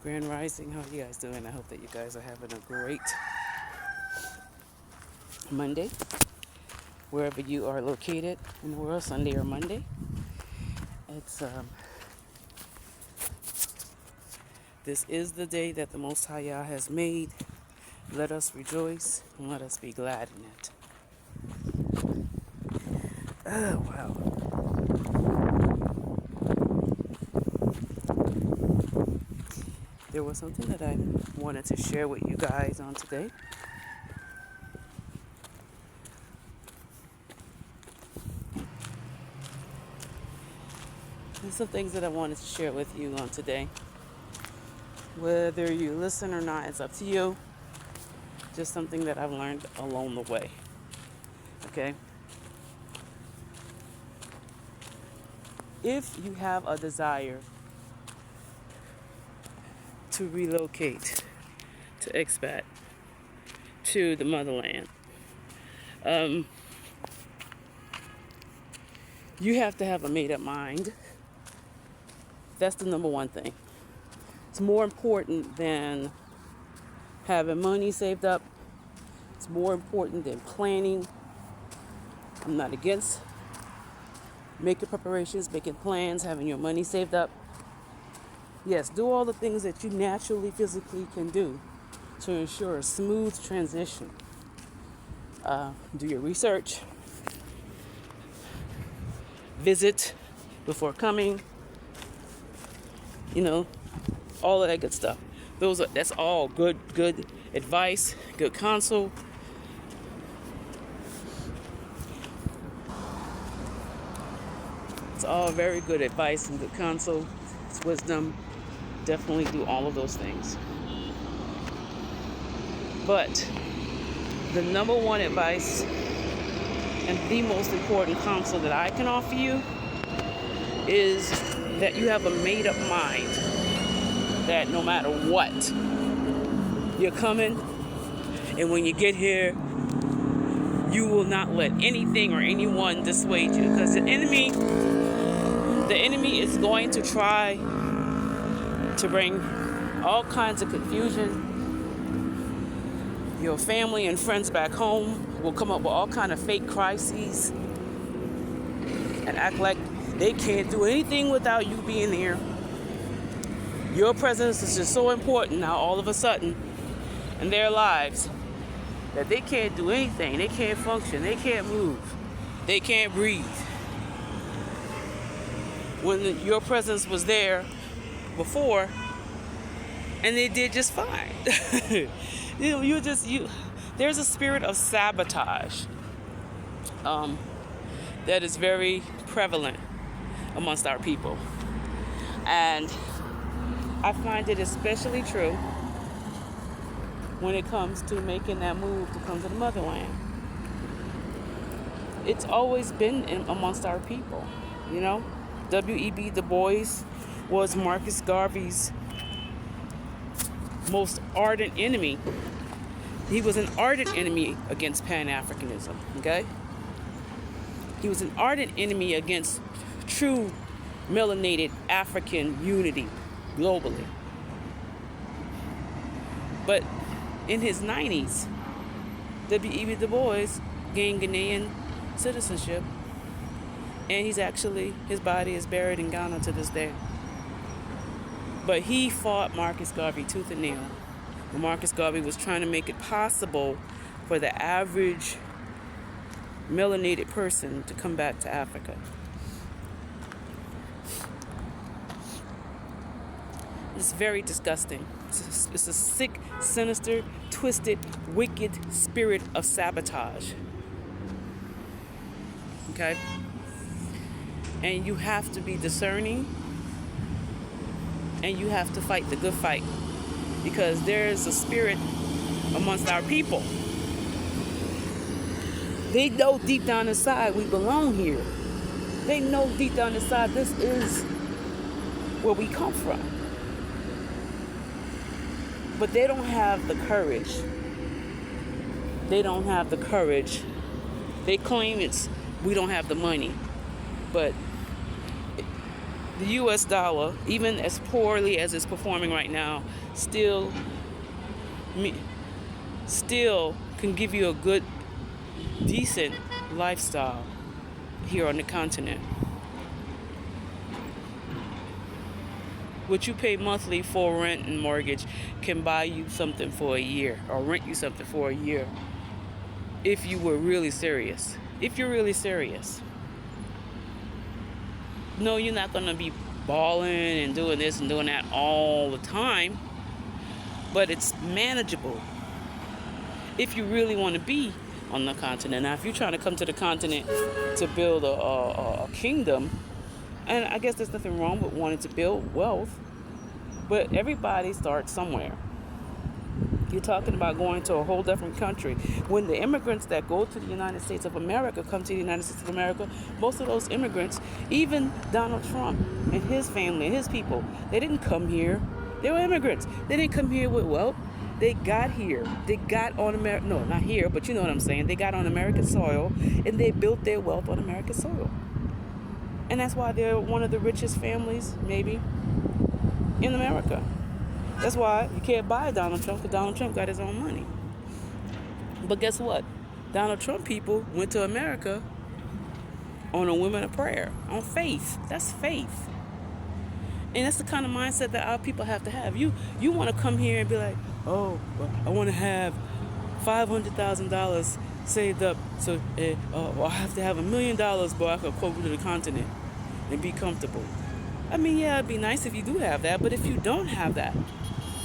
Grand Rising, how are you guys doing? I hope that you guys are having a great Monday, wherever you are located in the world, Sunday or Monday. It's This is the day that the Most High Yah has made. Let us rejoice and let us be glad in it. Oh, wow. There was something that I wanted to share with you guys on today. There's some things that I wanted to share with you on today. Whether you listen or not, it's up to you. Just something that I've learned along the way. Okay? If you have a desire to relocate, to expat, to the motherland, you have to have a made-up mind. That's the number one thing. It's more important than having money saved up. It's more important than planning. I'm not against making preparations, making plans, having your money saved up. Yes, do all the things that you naturally, physically can do to ensure a smooth transition. Do your research. Visit before coming. All of that good stuff. That's all good advice, good counsel. It's all very good advice and good counsel. It's wisdom. Definitely do all of those things. But the number one advice and the most important counsel that I can offer you is that you have a made-up mind that no matter what, you're coming, and when you get here, you will not let anything or anyone dissuade you, because the enemy is going to try to bring all kinds of confusion. Your family and friends back home will come up with all kinds of fake crises and act like they can't do anything without you being there. Your presence is just so important now all of a sudden in their lives that they can't do anything. They can't function. They can't move. They can't breathe. When your presence was there before, and they did just fine. There's a spirit of sabotage that is very prevalent amongst our people. And I find it especially true when it comes to making that move to come to the motherland. It's always been amongst our people, W.E.B. Du Bois was Marcus Garvey's most ardent enemy. He was an ardent enemy against Pan-Africanism, okay? He was an ardent enemy against true melanated African unity globally. But in his 90s, W.E.B. Du Bois gained Ghanaian citizenship, and his body is buried in Ghana to this day. But he fought Marcus Garvey tooth and nail. When Marcus Garvey was trying to make it possible for the average melanated person to come back to Africa. It's very disgusting. It's a sick, sinister, twisted, wicked spirit of sabotage. Okay? And you have to be discerning, and you have to fight the good fight, because there is a spirit amongst our people. They know deep down inside we belong here. They know deep down inside this is where we come from. But they don't have the courage. They don't have the courage. They claim we don't have the money. But the US dollar, even as poorly as it's performing right now, still can give you a good, decent lifestyle here on the continent. What you pay monthly for rent and mortgage can buy you something for a year, or rent you something for a year, if you were really serious. If you're really serious. No, you're not going to be balling and doing this and doing that all the time, but it's manageable if you really want to be on the continent. Now, if you're trying to come to the continent to build a kingdom, and I guess there's nothing wrong with wanting to build wealth, but everybody starts somewhere. You're talking about going to a whole different country. When the immigrants that go to the United States of America come to the United States of America, most of those immigrants, even Donald Trump and his family and his people, they didn't come here. They were immigrants. They didn't come here with wealth. They got here. They got on America. No, not here, but you know what I'm saying. They got on American soil, and they built their wealth on American soil. And that's why they're one of the richest families, maybe, in America. That's why you can't buy Donald Trump, because Donald Trump got his own money. But guess what? Donald Trump people went to America on a women of prayer, on faith. That's faith. And that's the kind of mindset that our people have to have. You want to come here and be like, oh, well, I want to have $500,000 saved up, so I have to have $1 million, but I could go to the continent and be comfortable. I mean, yeah, it'd be nice if you do have that, but if you don't have that,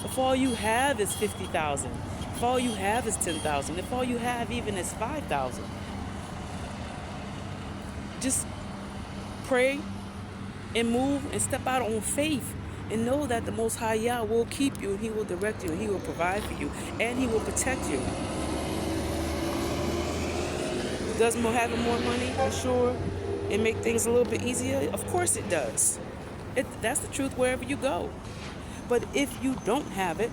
if all you have is $50,000, if all you have is $10,000, if all you have even is $5,000, just pray and move and step out on faith and know that the Most High Yah will keep you, and He will direct you, and He will provide for you, and He will protect you. Does having more money assure and make things a little bit easier? Of course it does. That's the truth wherever you go. But if you don't have it,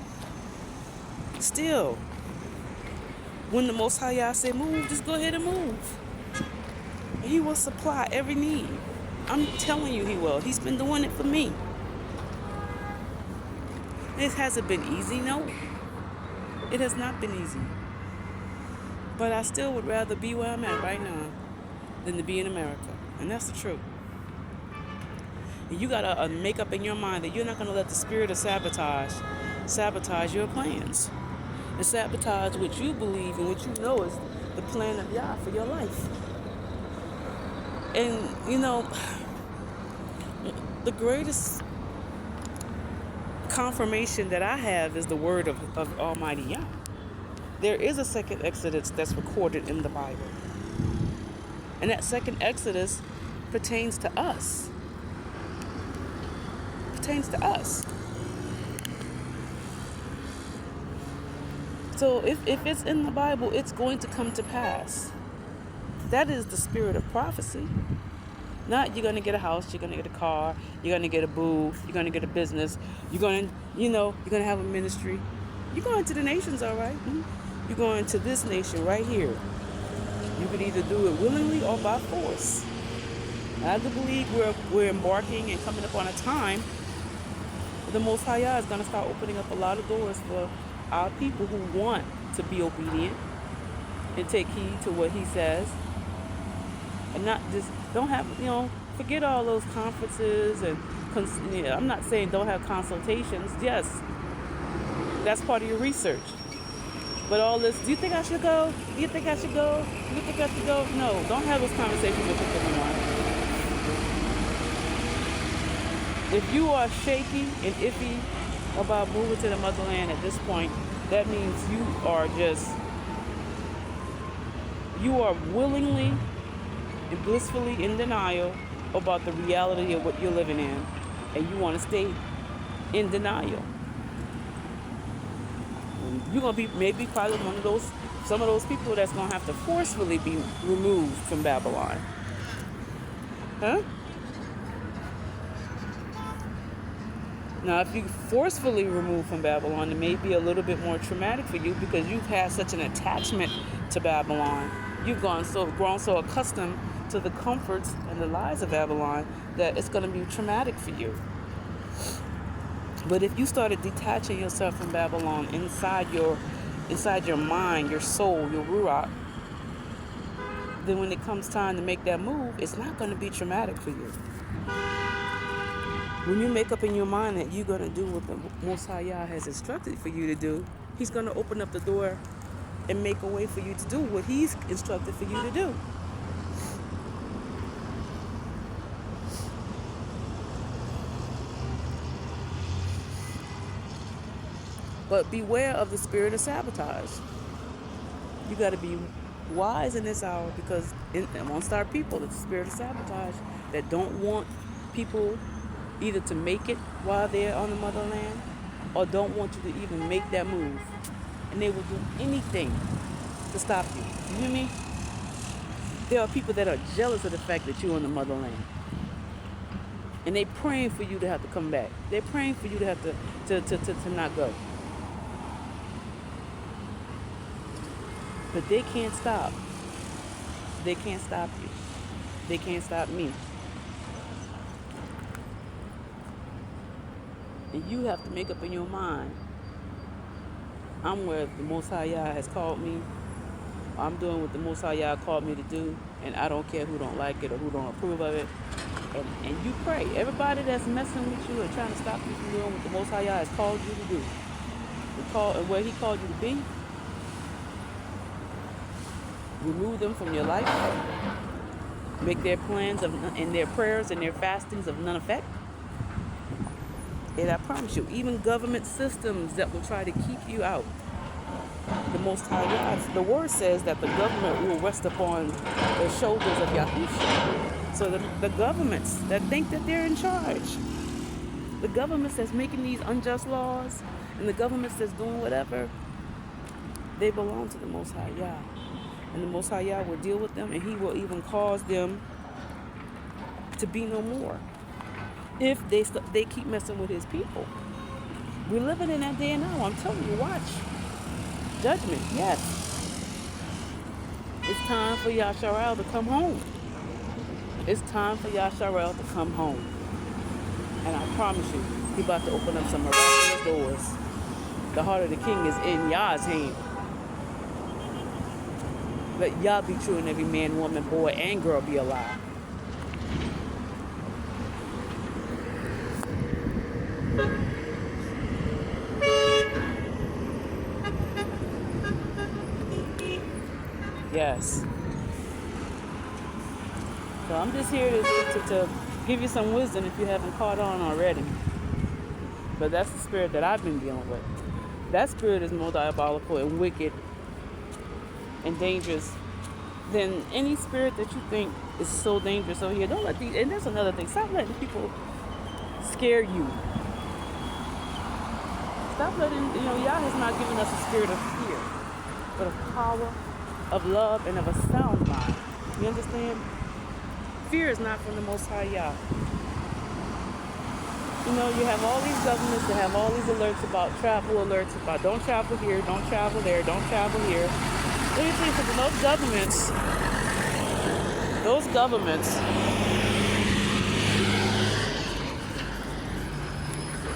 still, when the Most High Yah say move, just go ahead and move. And He will supply every need. I'm telling you He will. He's been doing it for me. It hasn't been easy, no. It has not been easy. But I still would rather be where I'm at right now than to be in America. And that's the truth. And you got to make up in your mind that you're not going to let the spirit of sabotage your plans. And sabotage what you believe and what you know is the plan of Yah for your life. And, you know, the greatest confirmation that I have is the word of Almighty Yah. There is a second Exodus that's recorded in the Bible. And that second Exodus pertains to us. Pertains to us. So if it's in the Bible, it's going to come to pass. That is the spirit of prophecy. Not you're going to get a house, you're going to get a car, you're going to get a booth, you're going to get a business, you're going to have a ministry. You're going to the nations, all right? You're going to this nation right here. You could either do it willingly or by force. I do believe we're embarking and coming up on a time where the Most High Yah is going to start opening up a lot of doors for our people who want to be obedient and take heed to what He says. And not just, don't have, forget all those conferences and, I'm not saying don't have consultations. Yes, that's part of your research. But all this, do you think I should go? Do you think I should go? Do you think I should go? No, don't have those conversations with people anymore. If you are shaky and iffy about moving to the motherland at this point, that means you are willingly and blissfully in denial about the reality of what you're living in, and you want to stay in denial. You're going to be probably some of those people that's going to have to forcefully be removed from Babylon. Huh? Now, if you forcefully removed from Babylon, it may be a little bit more traumatic for you because you've had such an attachment to Babylon. You've grown so accustomed to the comforts and the lies of Babylon that it's going to be traumatic for you. But if you started detaching yourself from Babylon inside your mind, your soul, your ruach, then when it comes time to make that move, it's not going to be traumatic for you. When you make up in your mind that you're going to do what the Most High Yah has instructed for you to do, He's going to open up the door and make a way for you to do what He's instructed for you to do. But beware of the spirit of sabotage. You got to be wise in this hour, because amongst our people, it's the spirit of sabotage that don't want people either to make it while they're on the motherland, or don't want you to even make that move. And they will do anything to stop you. You hear me? There are people that are jealous of the fact that you're on the motherland. And they're praying for you to have to come back. They're praying for you to have to not go. But they can't stop. They can't stop you. They can't stop me. And you have to make up in your mind, I'm where the Most High Yah has called me. I'm doing what the Most High Yah called me to do, and I don't care who don't like it or who don't approve of it. And you pray. Everybody that's messing with you and trying to stop you from doing what the Most High Yah has called you to do, and where He called you to be, remove them from your life. Make their plans and their prayers and their fastings of none effect. And I promise you, even government systems that will try to keep you out, the Most High God, the word says that the government will rest upon the shoulders of Yahushua. So the governments that think that they're in charge, the governments that's making these unjust laws, and the governments that's doing whatever, they belong to the Most High Yah. And the Most High Yah will deal with them, and He will even cause them to be no more if they keep messing with His people. We're living in that day and hour. I'm telling you, watch. Judgment, yes. It's time for Yasharel to come home. It's time for Yasharel to come home. And I promise you, He's about to open up some miraculous doors. The heart of the king is in Yah's hand. Let Yah be true and every man, woman, boy, and girl be alive. Yes. So I'm just here to give you some wisdom if you haven't caught on already. But that's the spirit that I've been dealing with. That spirit is more diabolical and wicked and dangerous than any spirit that you think is so dangerous. So here, don't let these, and that's another thing, stop letting people scare you. Stop letting, Yah has not given us a spirit of fear, but of power, of love, and of a sound mind. You understand? Fear is not from the Most High Yah. You have all these governments that have all these alerts about travel alerts about don't travel here, don't travel there, don't travel here. What do you think? Because those governments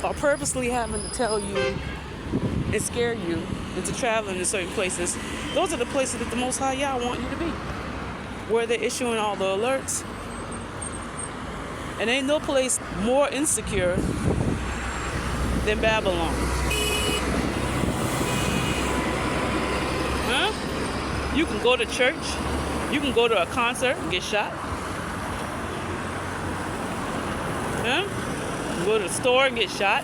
are purposely having to tell you and scare you into traveling to certain places. Those are the places that the Most High Yah want you to be, where they're issuing all the alerts. And ain't no place more insecure than Babylon. Huh? You can go to church, you can go to a concert and get shot. Huh? You can go to the store and get shot.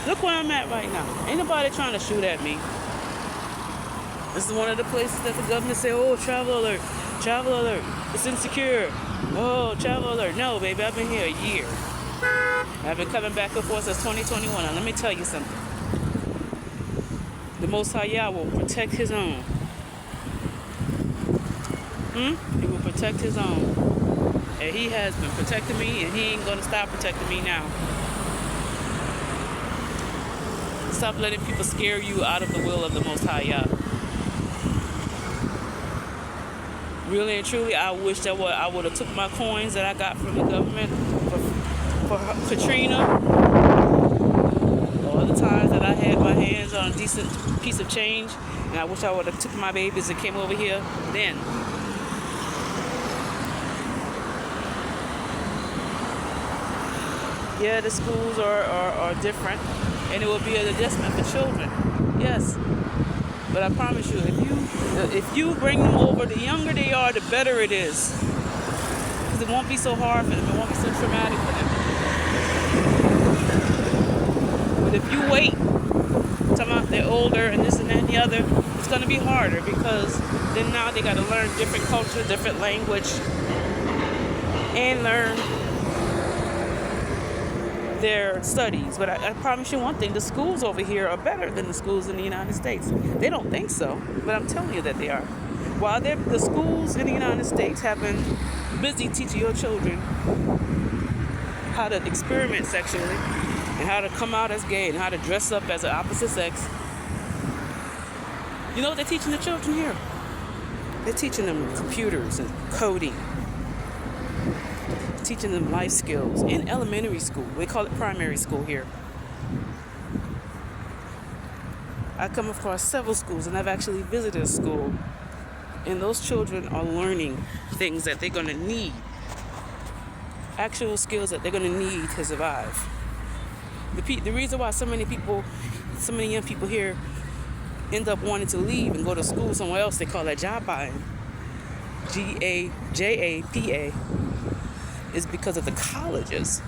Look where I'm at right now. Ain't nobody trying to shoot at me. This is one of the places that the government say, oh, travel alert, it's insecure. Oh, travel alert. No, baby, I've been here a year. I've been coming back and forth since 2021. Now, let me tell you something. The Most High Yah will protect His own. He will protect His own. And He has been protecting me, and He ain't going to stop protecting me now. Stop letting people scare you out of the will of the Most High Yah. Really and truly, I wish that I would have took my coins that I got from the government for Katrina, all the times that I had my hands on a decent piece of change, and I wish I would have took my babies and came over here then. Yeah, the schools are different, and it will be an adjustment for children. Yes. But I promise you, if you bring them over, the younger they are, the better it is. Because it won't be so hard for them. It won't be so traumatic for them. But if you wait, talking about they're older and this and that and the other, it's going to be harder because then now they got to learn different culture, different language, and learn their studies. But I promise you one thing, the schools over here are better than the schools in the United States. They don't think so, but I'm telling you that they are. While the schools in the United States have been busy teaching your children how to experiment sexually and how to come out as gay and how to dress up as the opposite sex, you know what they're teaching the children here? They're teaching them computers and coding, teaching them life skills in elementary school. We call it primary school here. I come across several schools, and I've actually visited a school, and those children are learning things that they're going to need, actual skills that they're going to need to survive. The reason why so many young people here end up wanting to leave and go to school somewhere else, they call that job buying, GAJAPA, is because of the colleges.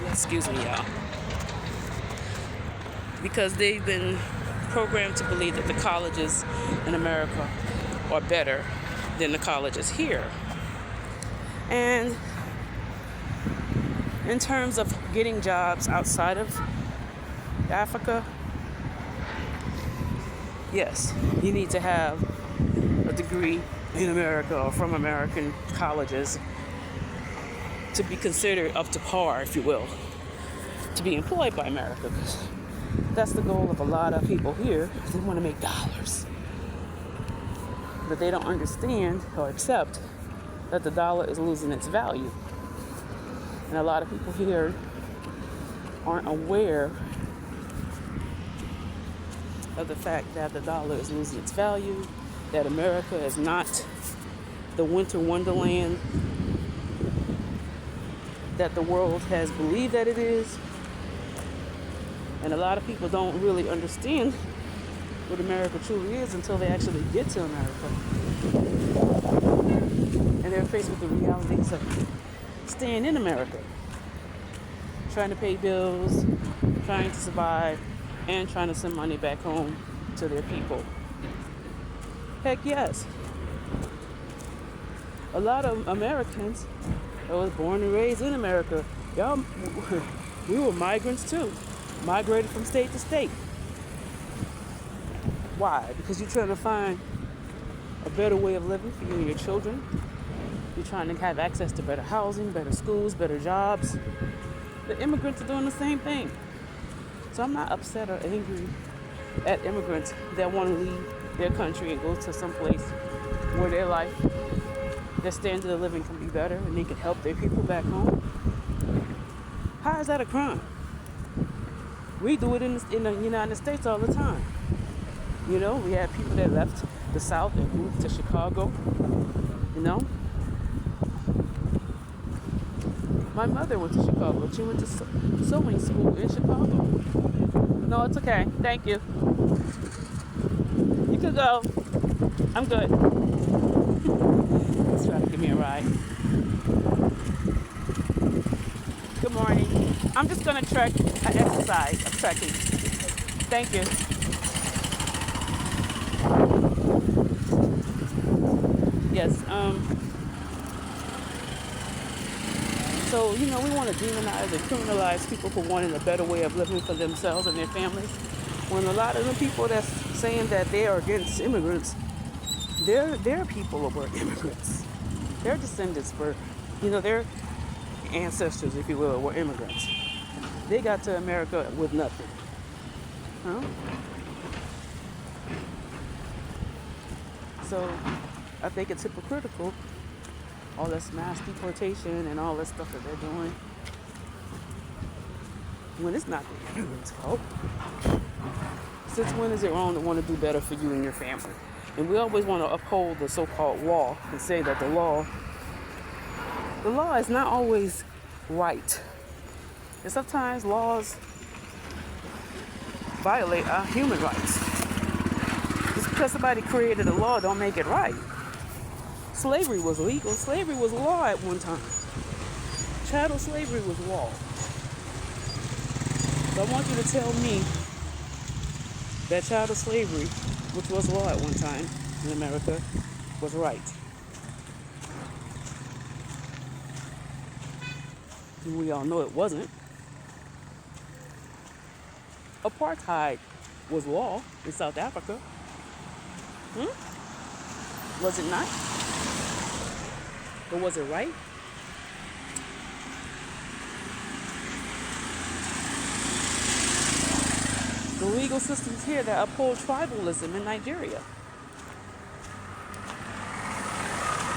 Excuse me, y'all. Because they've been programmed to believe that the colleges in America are better than the colleges here. And in terms of getting jobs outside of Africa, yes, you need to have a degree in America or from American colleges to be considered up to par, if you will, to be employed by America. Because that's the goal of a lot of people here. They want to make dollars. But they don't understand or accept that the dollar is losing its value. And a lot of people here aren't aware of the fact that the dollar is losing its value, that America is not the winter wonderland that the world has believed that it is. And a lot of people don't really understand what America truly is until they actually get to America. And they're faced with the realities of staying in America, trying to pay bills, trying to survive, and trying to send money back home to their people. Heck yes. A lot of Americans that was born and raised in America, y'all, we were migrants too. Migrated from state to state. Why? Because you're trying to find a better way of living for you and your children. You're trying to have access to better housing, better schools, better jobs. The immigrants are doing the same thing. So I'm not upset or angry at immigrants that want to leave their country and go to some place where their life, their standard of living can be better and they can help their people back home. How is that a crime? We do it in the United States all the time. You know, we have people that left the South and moved to Chicago. You know? My mother went to Chicago. She went to sewing school in Chicago. No, it's okay. Thank you. You can go. I'm good. Let's try to give me a ride. Good morning. I'm just going to trek. I exercise. I'm trekking. Thank you. Yes. So, you know, we want to demonize and criminalize people for wanting a better way of living for themselves and their families. When a lot of the people that's saying that they are against immigrants, their people were immigrants. Their descendants were, you know, their ancestors, if you will, were immigrants. They got to America with nothing. Huh? So I think it's hypocritical, all this mass deportation and all this stuff that they're doing, when it's not the humans' fault. Since when is it wrong to want to do better for you and your family? And we always want to uphold the so-called law and say that the law is not always right. And sometimes laws violate our human rights. Just because somebody created a law don't make it right. Slavery was legal. Slavery was law at one time. Chattel slavery was law. So I want you to tell me that chattel slavery, which was law at one time in America, was right. And we all know it wasn't. Apartheid was law in South Africa. Was it not? But was it right? The legal systems here that uphold tribalism in Nigeria,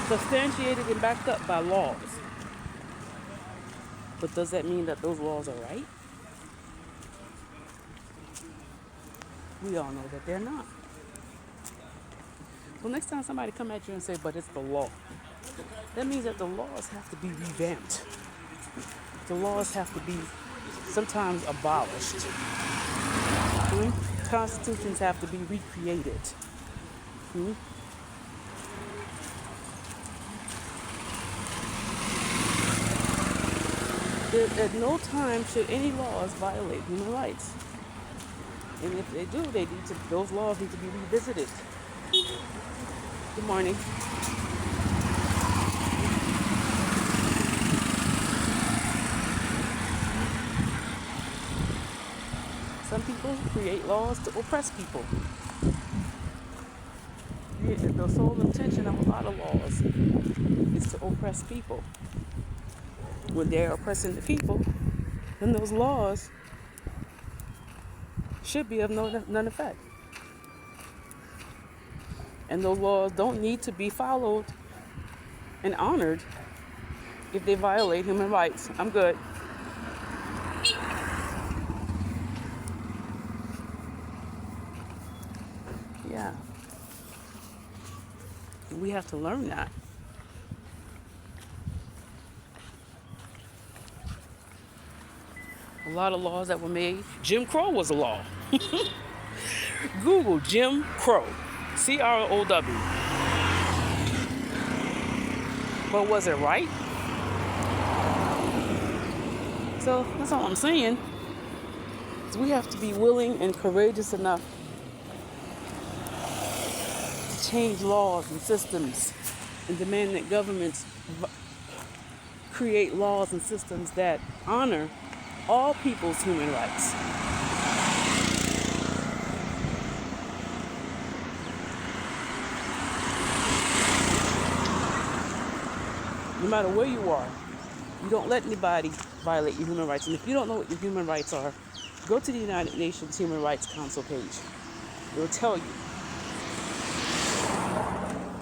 substantiated and backed up by laws. But does that mean that those laws are right? We all know that they're not. Well, next time somebody come at you and say, but it's the law, that means that the laws have to be revamped. The laws have to be sometimes abolished. Constitutions have to be recreated. At no time should any laws violate human rights. And if they do, those laws need to be revisited. Good morning. Some people create laws to oppress people. The sole intention of a lot of laws is to oppress people. When they're oppressing the people, then those laws should be of none effect. And those laws don't need to be followed and honored if they violate human rights. I'm good. Yeah. We have to learn that. A lot of laws that were made. Jim Crow was a law. Google Jim Crow. CROW. But was it right? So that's all I'm saying. Is we have to be willing and courageous enough to change laws and systems and demand that governments create laws and systems that honor all people's human rights. No matter where you are, you don't let anybody violate your human rights. And if you don't know what your human rights are, go to the United Nations Human Rights Council page. It will tell you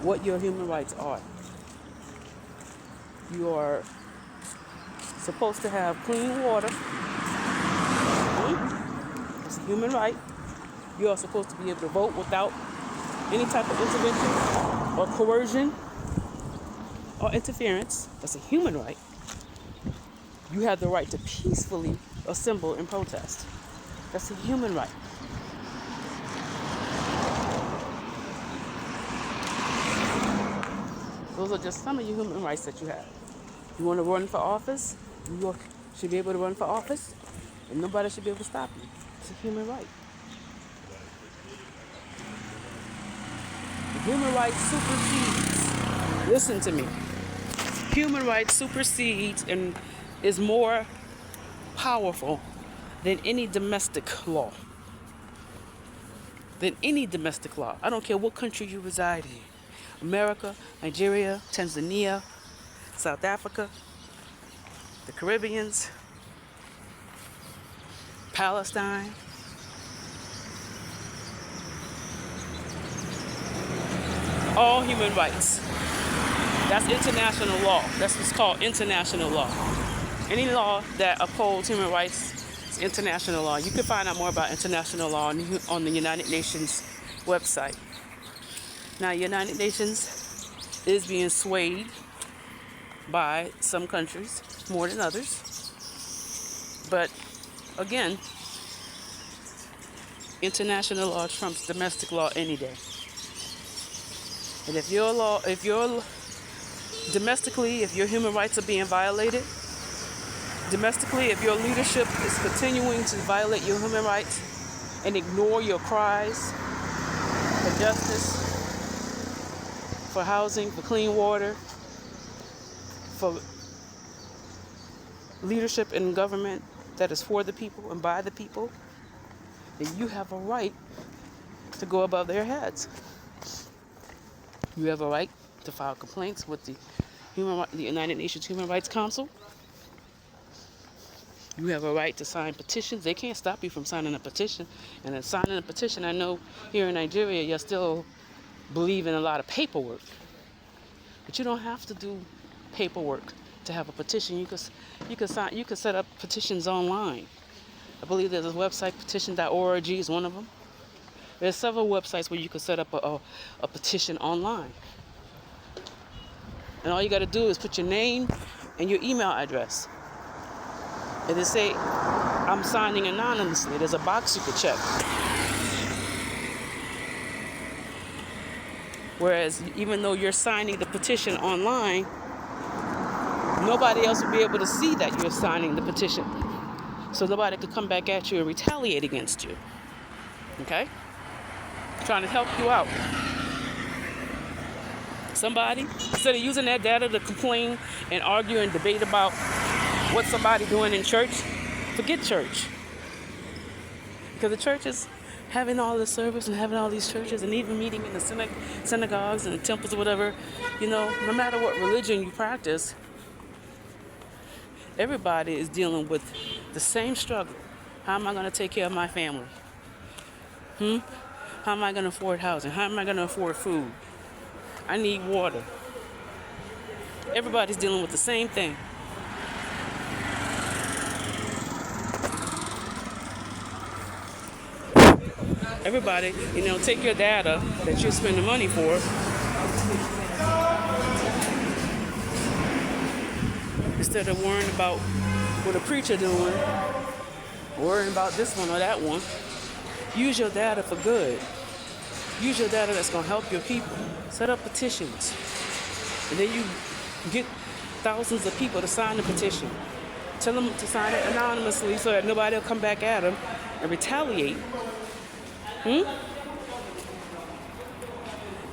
what your human rights are. You are supposed to have clean water. It's a human right. You are supposed to be able to vote without any type of intervention or coercion or interference. That's a human right. You have the right to peacefully assemble and protest. That's a human right. Those are just some of your human rights that you have. You want to run for office? You should be able to run for office, and nobody should be able to stop you. It's a human right. The human right supersedes. Listen to me. Human rights supersedes and is more powerful than any domestic law. Than any domestic law. I don't care what country you reside in. America, Nigeria, Tanzania, South Africa, the Caribbeans, Palestine. all human rights. That's international law. That's what's called international law. Any law that upholds human rights is international law. You can find out more about international law on the United Nations website. Now, United Nations is being swayed by some countries more than others. But again, international law trumps domestic law any day. And if your human rights are being violated, domestically, if your leadership is continuing to violate your human rights and ignore your cries for justice, for housing, for clean water, for leadership in government that is for the people and by the people, then you have a right to go above their heads. You have a right to file complaints with the United Nations Human Rights Council. You have a right to sign petitions. They can't stop you from signing a petition. And in signing a petition, I know here in Nigeria, you still believe in a lot of paperwork. But you don't have to do paperwork to have a petition. You can set up petitions online. I believe there's a website, petition.org is one of them. There's several websites where you can set up a petition online. And all you got to do is put your name and your email address. And they say, I'm signing anonymously. There's a box you could check. Whereas even though you're signing the petition online, nobody else will be able to see that you're signing the petition. So nobody could come back at you and retaliate against you. Okay? Trying to help you out. Somebody, instead of using that data to complain and argue and debate about what somebody doing in church, forget church. Because the church is having all the service and having all these churches and even meeting in the synagogues and the temples or whatever, no matter what religion you practice, everybody is dealing with the same struggle. How am I going to take care of my family? How am I going to afford housing? How am I going to afford food? I need water. Everybody's dealing with the same thing. Everybody, take your data that you're spending money for. Instead of worrying about what a preacher doing, worrying about this one or that one, use your data for good. Use your data that's going to help your people. Set up petitions. And then you get thousands of people to sign the petition. Tell them to sign it anonymously so that nobody will come back at them and retaliate. Then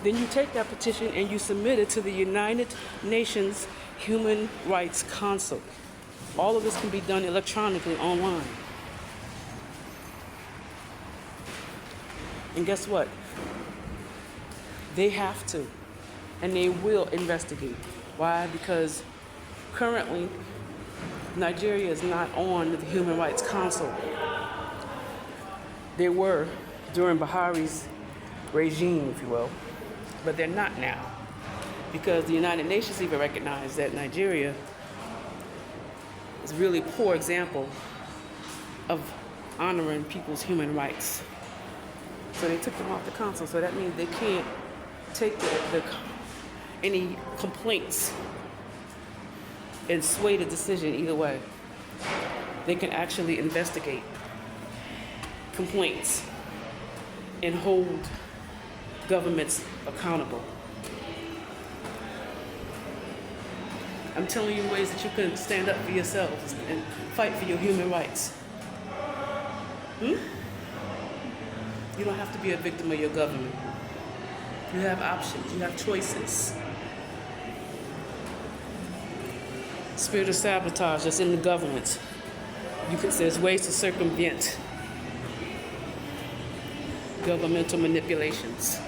you take that petition and you submit it to the United Nations Human Rights Council. All of this can be done electronically online. And guess what? They have to, and they will investigate. Why? Because currently, Nigeria is not on the Human Rights Council. They were during Buhari's regime, if you will, but they're not now. Because the United Nations even recognized that Nigeria is a really poor example of honoring people's human rights. So they took them off the council. So that means they can't take any complaints and sway the decision either way. They can actually investigate complaints and hold governments accountable. I'm telling you ways that you can stand up for yourselves and fight for your human rights. You don't have to be a victim of your government. You have options. You have choices. Spirit of sabotage that's in the government. There's ways to circumvent governmental manipulations.